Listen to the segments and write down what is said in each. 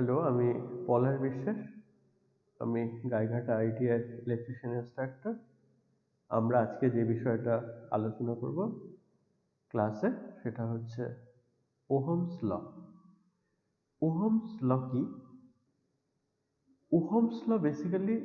Hello, আমি পলাশ বিশ্বাস। আমি গাইঘাটা আইটিআই ইলেকট্রিশিয়ান ইনস্ট্রাক্টর। আমরা আজকে যে বিষয়টা আলোচনা করব ক্লাসে, সেটা হচ্ছে ওহমস ল। ওহমস ল কি? ওহমস ল বেসিক্যালি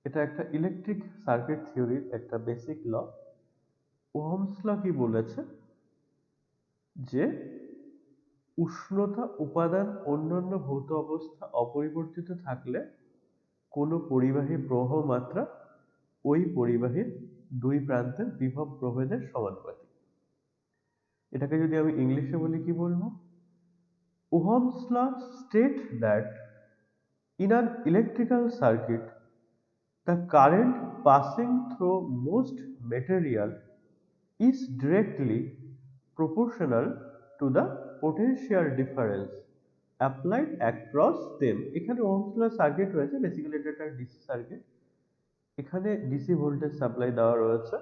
এটা একটা ইলেকট্রিক সার্কিট থিওরির একটা বেসিক ল। ওহমস ল কি বলেছে যে উষ্ণতা উপাদান অন্যান্য ভৌত অবস্থা অপরিবর্তিত থাকলে কোনো পরিবাহী প্রবাহ মাত্রা ওই পরিবাহীর দুই প্রান্তের বিভব প্রভেদের সমানুপাতিক। এটাকে যদি আমি ইংলিশে বলি কি বলবো? Ohm's law states that in an electrical circuit the current passing through most material is directly proportional to the potential difference applied across them। এখানে Ohm's law সার্কিট রয়েছে, বেসিক্যালি এটা একটা ডিসি সার্কিট। এখানে ডিসি ভোল্টেজ সাপ্লাই দেওয়া রয়েছে,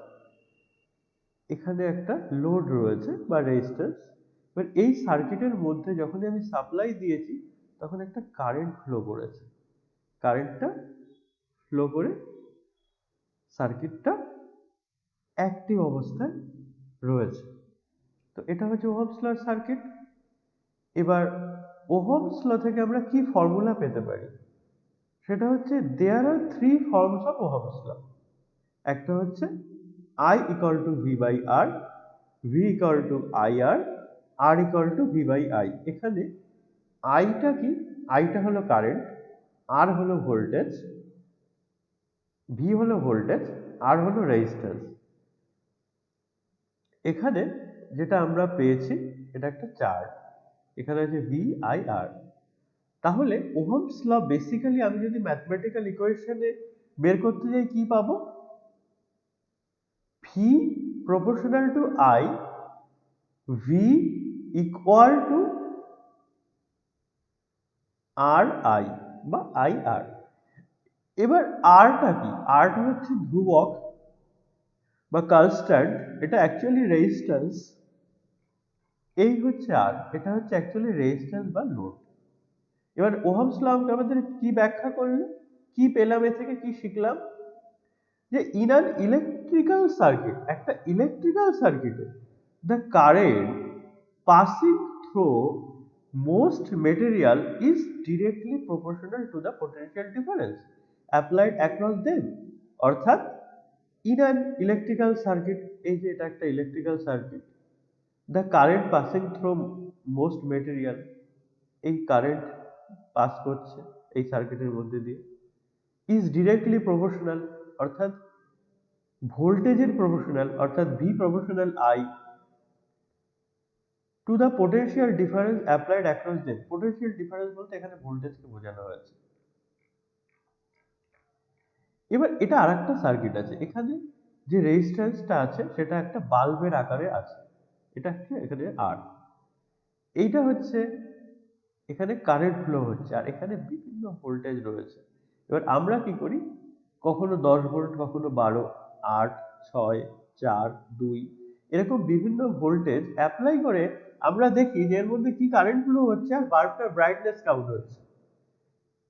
এখানে একটা load রয়েছে বা রেজিস্ট্যান্স। এবার এই সার্কিটের মধ্যে যখনই আমি সাপ্লাই দিয়েছি তখন একটা কারেন্ট ফ্লো করেছে। কারেন্টটা ফ্লো করে সার্কিটটা অ্যাক্টিভ অবস্থায় রয়েছে। তো এটা হচ্ছে ওহমস লর সার্কিট। এবার ওহমস ল থেকে আমরা কি ফর্মুলা পেতে পারি? সেটা হচ্ছে দেয়ার আর three forms of Ohm's law. একটা হচ্ছে I equal to V by R, V equal to IR, R equal to V by I। এখানে I টা কি? I টা হলো কারেন্ট, R হলো ভোল্টেজ, V হলো ভোল্টেজ, R হলো রেজিস্ট্যান্স। এখানে যেটা আমরা পেয়েছি এটা একটা চার্ট, এখানে আছে V I R। তাহলে ওহমস ল বেসিক্যালি আমি যদি ম্যাথমেটিক্যাল ইকুয়েশনে বের করতে যাই কি পাবো? V proportional to I, V equal to R I বা আই আর। এবার আরটা কি? আরটা হচ্ছে ধ্রুবক বা কনস্ট্যান্ট, এটা অ্যাকচুয়ালি রেজিস্ট্যান্স। এই হচ্ছে আর, এটা হচ্ছে অ্যাকচুয়ালি রেজিস্ট্যান্স বা লোড। এবার ওহমস ল আমাদের কি ব্যাখ্যা করলো, কি পেলাম এ থেকে, কি শিখলাম? যে ইন অ্যান ইলেকট্রিক্যাল সার্কিট, একটা ইলেকট্রিক্যাল সার্কিটে the current passing through most material is directly proportional to the potential difference applied across them। অর্থাৎ in an electrical circuit, এই যে এটা একটা electrical circuit, the current passing through most material, এই current pass করছে এই সার্কিটের মধ্যে দিয়ে, is directly proportional অর্থাৎ ভোল্টেজের প্রপোর্শনাল, অর্থাৎ V proportional I to the potential difference applied across them. Potential difference বলতে এখানে ভোল্টেজকে বোঝানো হয়েছে। এবার এটা আরেকটা সার্কিট আছে, এখানে যে রেজিস্ট্যান্সটা আছে সেটা একটা বাল্বের আকারে আছে, এটা হচ্ছে এখানে আর। এইটা হচ্ছে এখানে কারেন্ট ফ্লো হচ্ছে আর এখানে বিভিন্ন ভোল্টেজ রয়েছে। এবার আমরা কি করি, কখনো 10 ভোল্ট, কখনো 12, 8, 6, 4, 2 এরকম বিভিন্ন ভোল্টেজ অ্যাপ্লাই করে আমরা দেখি যে এর মধ্যে কি কারেন্ট ফ্লো হচ্ছে আর বাল্বটার ব্রাইটনেস কাউন্ট হচ্ছে।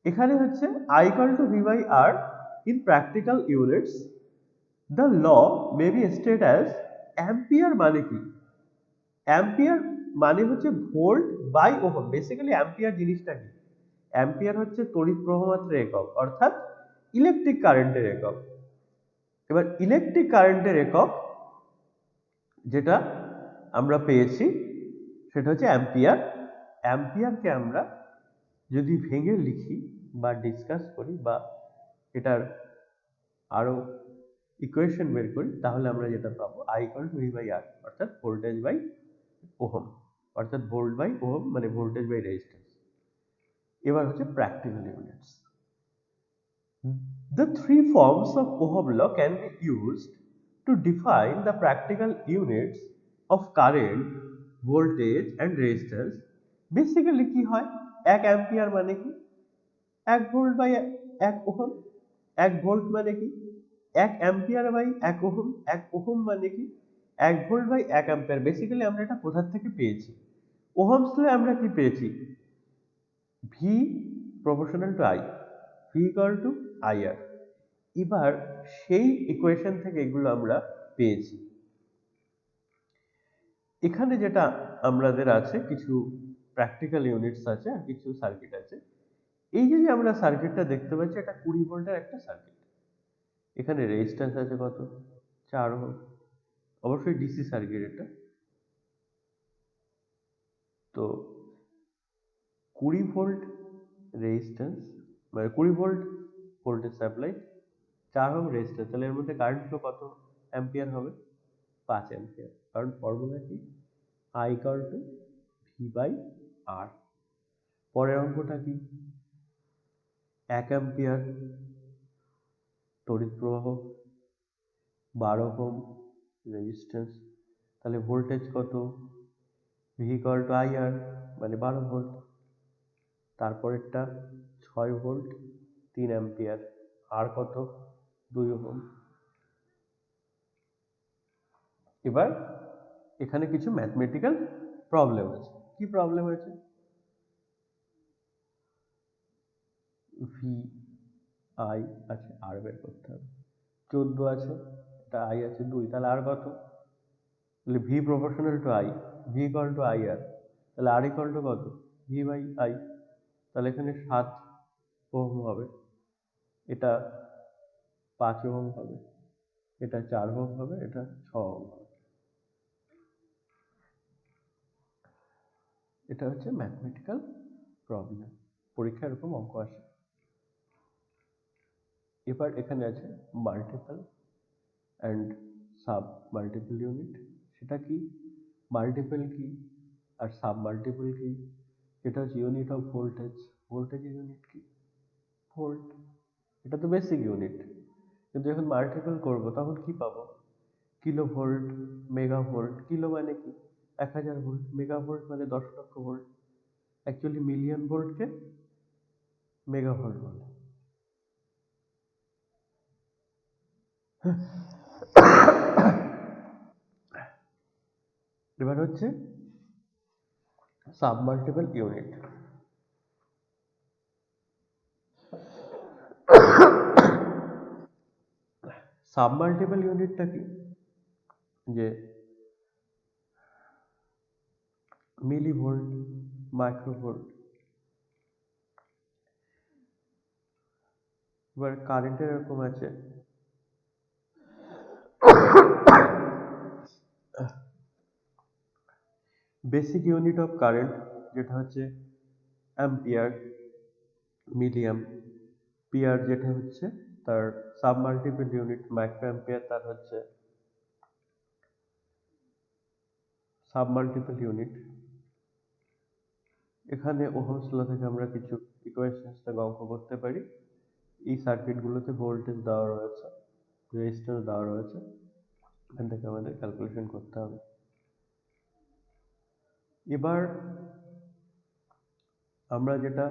এখানে হচ্ছে I equal to V by R in practical units the law may be stated as ampere মানে কি? অ্যাম্পিয়ার মানে হচ্ছে volt by ohm. Basically ampere জিনিসটা কি? অ্যাম্পিয়ার হচ্ছে তড়িৎ প্রবাহ মাত্রার একক, অর্থাৎ ইলেকট্রিক কারেন্টের একক। এবার ইলেকট্রিক কারেন্টের একক যেটা আমরা পেয়েছি সেটা হচ্ছে অ্যাম্পিয়ার। অ্যাম্পিয়ারকে আমরা যদি ভেঙে লিখি বা ডিসকাস করি বা এটার আরো ইকুয়েশন বের করি, তাহলে আমরা যেটা পাবো I equal to V by R, অর্থাৎ ভোল্টেজ বাই ওহম, অর্থাৎ ভোল্ট বাই ওহম মানে ভোল্টেজ বাই রেজিস্ট্যান্স। এবার হচ্ছে practical units. The three forms of Ohm law can be used to define the practical units of current, voltage and resistance। Basically কি হয়, 1 ampere মানে কি? 1 volt by 1 ohm. 1 volt মানে কি? 1 ampere by 1 ohm. 1 ohm মানে কি? 1 volt by 1 ampere. Basically আমরা এটা কোথা থেকে পেয়েছি? ওহমস ল আমরা কি পেয়েছি? V V proportional to I, V equal to I R. এবার সেই ইকুয়েশন থেকে এগুলো আমরা পেয়েছি। এখানে যেটা আমাদের আছে কিছু প্র্যাকটিক্যাল ইউনিটস আছে আর কিছু সার্কিট আছে। এই যে যে আমরা সার্কিটটা দেখতে পাচ্ছি এটা 20 ভোল্টের একটা সার্কিট। এখানে রেজিস্ট্যান্স আছে কত, 4 ওহম। অবশ্যই ডিসি সার্কিট এটা। তো 20 ভোল্ট রেজিস্ট্যান্স মানে 20 volt voltage supply, 4 ohm resistance, তাহলে এর মধ্যে কারেন্ট ফ্লো কত অ্যাম্পিয়ার হবে, 5 অ্যাম্পিয়ার। কারণ ফর্মুলা কি, I equal to V by R. পরের অঙ্কটা কি, 1 অ্যাম্পিয়ার তড়িৎ প্রবাহ, 12 ওহম রেজিস্ট্যান্স, তাহলে ভোল্টেজ কত, V equal to I R মানে 12 ভোল্ট। তারপরেরটা 6 ভোল্ট 3 অ্যাম্পিয়ার, আর কত, 2 ওহম। এবার এখানে কিছু ম্যাথমেটিক্যাল প্রবলেম আছে। কি প্রবলেম আছে, ভি আই আছে, আর বের করতে হবে। 14 আছে, এটা আই আছে 2, তাহলে আর কত, তাহলে V proportional to I, V equal to I R, তাহলে আর ইকুয়াল টু কত, ভি বাই আই। তাহলে এখানে 7 ওহম হবে, এটা 5 ওহম হবে, এটা 4 ওহম হবে, এটা 6 ওহম হবে। এটা হচ্ছে ম্যাথমেটিক্যাল প্রবলেম, পরীক্ষায় এরকম অঙ্ক আসে। এবার এখানে আছে multiple and sub multiple unit. সেটা কি, মাল্টিপল কি আর সাব মাল্টিপল কি, এটা হচ্ছে ইউনিট অফ ভোল্টেজ। ভোল্টেজের ইউনিট কি, ভোল্ট, এটা তো বেসিক ইউনিট। কিন্তু যখন মাল্টিপল করব তখন কি পাবো, kilo volt, mega volt. Kilo মানে কি 1000 ভোল্ট, মেগা ভোল্ট মানে 10 লক্ষ ভোল্ট। অ্যাকচুয়ালি মিলিয়ন ভোল্টকে মেগা ভোল্ট বলে। এবার হচ্ছে sub multiple unit. Sub multiple ইউনিটটা কি, যে মিলি ভোল্ট, মাইক্রো ভোল্ট। এবার কারেন্টের এরকম আছে, বেসিক ইউনিট অফ কারেন্ট যেটা হচ্ছে অ্যাম্পিয়ার, মিলিয়াম, পিয়ার যেটা হচ্ছে তার sub multiple unit, micro ampere তার হচ্ছে সাব মাল্টিপল ইউনিট। এখানে ওহমস ল থেকে আমরা কিছু ইকুয়েশনস থেকে অঙ্ক করতে পারি। এই সার্কিটগুলোতে ভোল্টেজ দেওয়া রয়েছে, রেজিস্ট্যান্স দেওয়া রয়েছে, এখান থেকে আমাদের ক্যালকুলেশন করতে হবে। এবার আমরা যেটা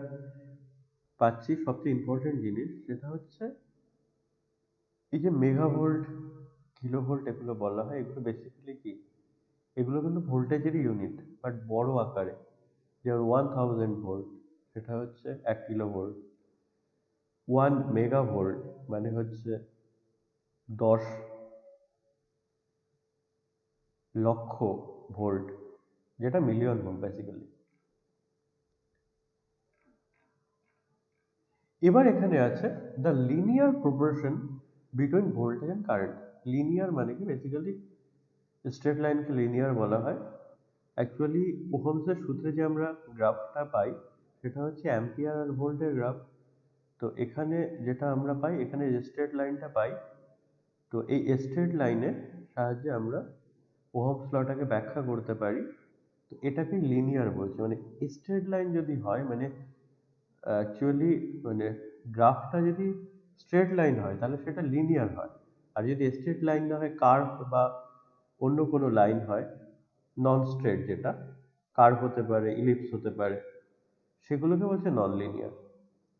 পাচ্ছি সবচেয়ে ইম্পর্টেন্ট জিনিস, সেটা হচ্ছে এই যে মেগা ভোল্ট, কিলো ভোল্ট এগুলো বলা হয়, এগুলো বেসিক্যালি কি, এগুলো কিন্তু ভোল্টেজেরই ইউনিট বাট বড় আকারে। যেমন 1000 ভোল্ট সেটা হচ্ছে 1 কিলো ভোল্ট, 1 মেগা ভোল্ট মানে হচ্ছে 10 লক্ষ ভোল্ট, যেটা মিলিয়ন ভোল্ট বেসিক্যালি। এবার এখানে আছে the linear proportion between voltage and current. Linear মানে কি, বেসিক্যালি স্ট্রেট লাইনকে লিনিয়ার বলা হয়। অ্যাকচুয়ালি ওহমসের সূত্রে যে আমরা গ্রাফটা পাই সেটা হচ্ছে অ্যাম্পিয়ার আর ভোল্টের গ্রাফ। তো এখানে যেটা আমরা পাই, এখানে স্ট্রেট লাইনটা পাই। তো এই স্ট্রেট লাইনের সাহায্যে আমরা ওহমস লটাকে ব্যাখ্যা করতে পারি। তো এটাকে লিনিয়ার বলছে, মানে স্ট্রেট লাইন যদি হয় মানে অ্যাকচুয়ালি মানে গ্রাফটা যদি স্ট্রেট লাইন হয় তাহলে সেটা লিনিয়ার হয়। আর যদি স্ট্রেট লাইন না হয়, কার্ভ বা অন্য কোনো লাইন হয় নন স্ট্রেট, যেটা কার্ভ হতে পারে, ইলিপস হতে পারে, সেগুলোকে বলছে নন লিনিয়ার।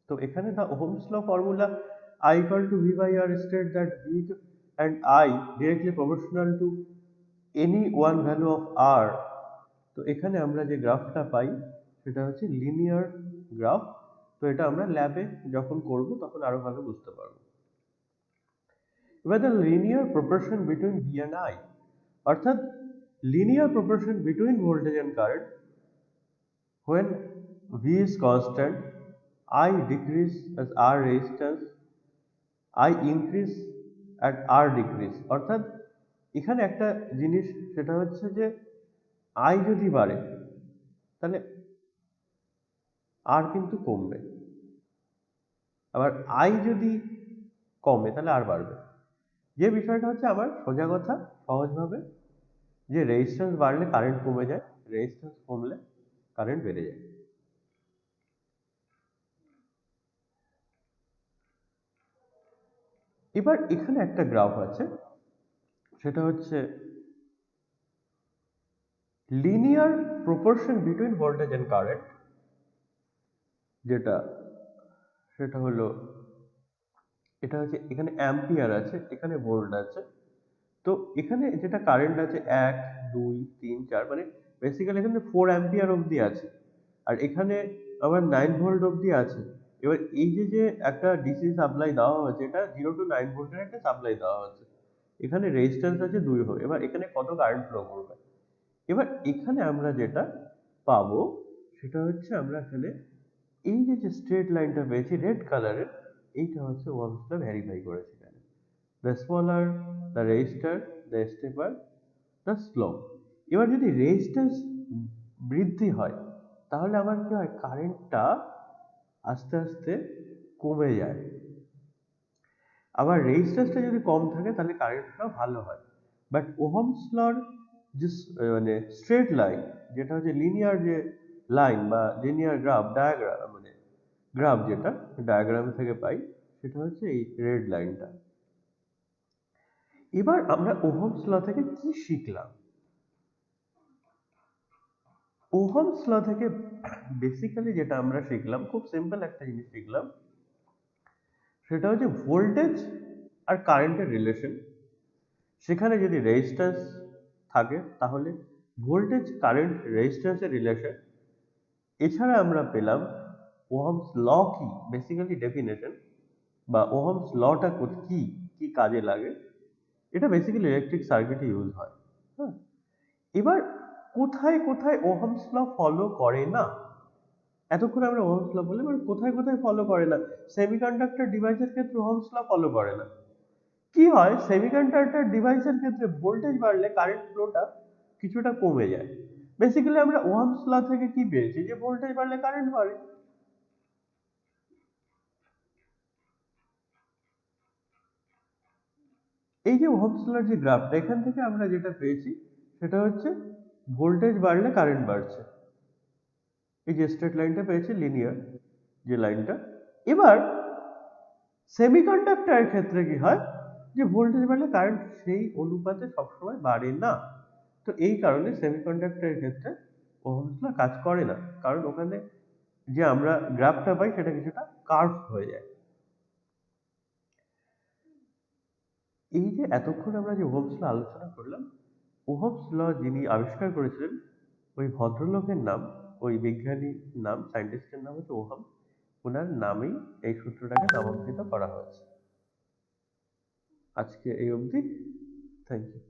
তো এখানে the Ohm's law formula I equal to V by R state that V and I directly proportional to any one value of R। তো এখানে আমরা যে গ্রাফটা পাই সেটা হচ্ছে লিনিয়ার গ্রাফ। তো এটা আমরা ল্যাবে যখন করব তখন আরো ভালো বুঝতে পারবো। এবার the linear proportion between V and I, অর্থাৎ linear proportion between voltage and current when V is constant, I decrease as R resistance, I increase at R decrease। অর্থাৎ এখানে একটা জিনিস সেটা হচ্ছে যে I যদি বাড়ে তাহলে R কিন্তু কমবে, আবার I যদি কমে তাহলে R বাড়বে। যে বিষয়টা হচ্ছে আমার সোজা কথা সহজভাবে যে রেজিস্ট্যান্স বাড়লে কারেন্ট কমে যায়, রেজিস্ট্যান্স কমলে কারেন্ট বেড়ে যায়। এবার এখানে একটা গ্রাফ আছে, সেটা হচ্ছে linear proportion between voltage and current, যেটা সেটা হলো এটা হচ্ছে এখানে অ্যাম্পিয়ার আছে, এখানে ভোল্ট আছে। তো এখানে যেটা কারেন্ট আছে 1 2 3 4, মানে বেসিক্যালি এখানে 4 অ্যাম্পিয়ার অবধি আছে, আর এখানে আবার 9 ভোল্ট অবধি আছে। এবার এই যে যে একটা ডিসি সাপ্লাই দেওয়া হয়েছে, এটা 0 to 9 ভোল্টের একটা সাপ্লাই দেওয়া হয়েছে। এখানে রেজিস্ট্যান্স আছে 2 ওহম। এবার এখানে কত কারেন্ট ফ্লো করবে? এবার এখানে আমরা যেটা পাবো সেটা হচ্ছে আমরা এখানে এই যে যে স্ট্রেট লাইনটা পেয়েছি রেড কালারের, এইটা হচ্ছে ওহমস ল ভেরিফাই করেছে এখানে। The smaller the resistor, the steeper the slope। এবার যদি রেজিস্ট্যান্স বৃদ্ধি হয় তাহলে আমার কি হয়, কারেন্টটা আস্তে আস্তে কমে যায়। আবার রেজিস্ট্যান্সটা যদি কম থাকে তাহলে কারেন্টটা ভালো হয়। বাট ওহমস লর যে মানে স্ট্রেট লাইন, যেটা হচ্ছে লিনিয়ার যে লাইন বা লিনিয়ার গ্রাফ ডায়াগ্রাম, মানে গ্রাফ যেটা ডায়াগ্রাম থেকে পাই, সেটা হচ্ছে এই রেড লাইনটা। এবার আমরা ওহমস ল থেকে কি শিখলাম? ওহমস ল থেকে বেসিক্যালি যেটা আমরা শিখলাম, খুব সিম্পল একটা জিনিস শিখলাম, সেটা হচ্ছে ভোল্টেজ আর কারেন্টের রিলেশন। সেখানে যদি রেজিস্ট্যান্স থাকে তাহলে ভোল্টেজ কারেন্ট রেজিস্ট্যান্সের রিলেশন। এছাড়া আমরা পেলাম ওহমস ল কি, বেসিক্যালি ডেফিনেশন, বা ওহমস লটা কি কি কাজে লাগে। এটা বেসিক্যালি ইলেকট্রিক সার্কিটে ইউজ হয়। হ্যাঁ, এবার কোথায় কোথায় ওহমস ল ফলো করে না? এতক্ষণ আমরা ওহমস ল বললাম, এবার কোথায় কোথায় ফলো করে না? সেমিকন্ডাক্টর ডিভাইসের ক্ষেত্রে ওহমস ল ফলো করে না। কি হয়, সেমিকন্ডাক্টর ডিভাইসের ক্ষেত্রে ভোল্টেজ বাড়লে কারেন্ট ফ্লোটা কিছুটা কমে যায়। বেসিক্যালি আমরা ওহমস ল থেকে কি পেয়েছি, যে ভোল্টেজ বাড়লে কারেন্ট বাড়ে। এই যে ওহমস লর যে গ্রাফটা, এখান থেকে আমরা যেটা পেয়েছি সেটা হচ্ছে ভোল্টেজ বাড়লে কারেন্ট বাড়ছে। এই যে স্ট্রেট লাইনটা পেয়েছি লিনিয়ার যে লাইনটা। এবার সেমিকন্ডাক্টরের ক্ষেত্রে কি হয়, যে ভোল্টেজ বাড়লে কারেন্ট সেই অনুপাতে সবসময় বাড়ে না। তো এই কারণে সেমিকন্ডাক্টরের ক্ষেত্রে ওহমস ল কাজ করে না, কারণ ওখানে যে আমরা গ্রাফটা পাই সেটা কিছুটা কার্ভ হয়ে যায়। এই যে এতক্ষণ আমরা যে ওহমস ল আলোচনা করলাম, ওহমস ল যিনি আবিষ্কার করেছিলেন ওই ভদ্রলোকের নাম, ওই বিজ্ঞানীর নাম, সায়েন্টিস্টের নাম হচ্ছে ওহাম। ওনার নামেই এই সূত্রটাকে নামাঙ্কিত করা হয়েছে। আজকে এই অবধি। Thank you.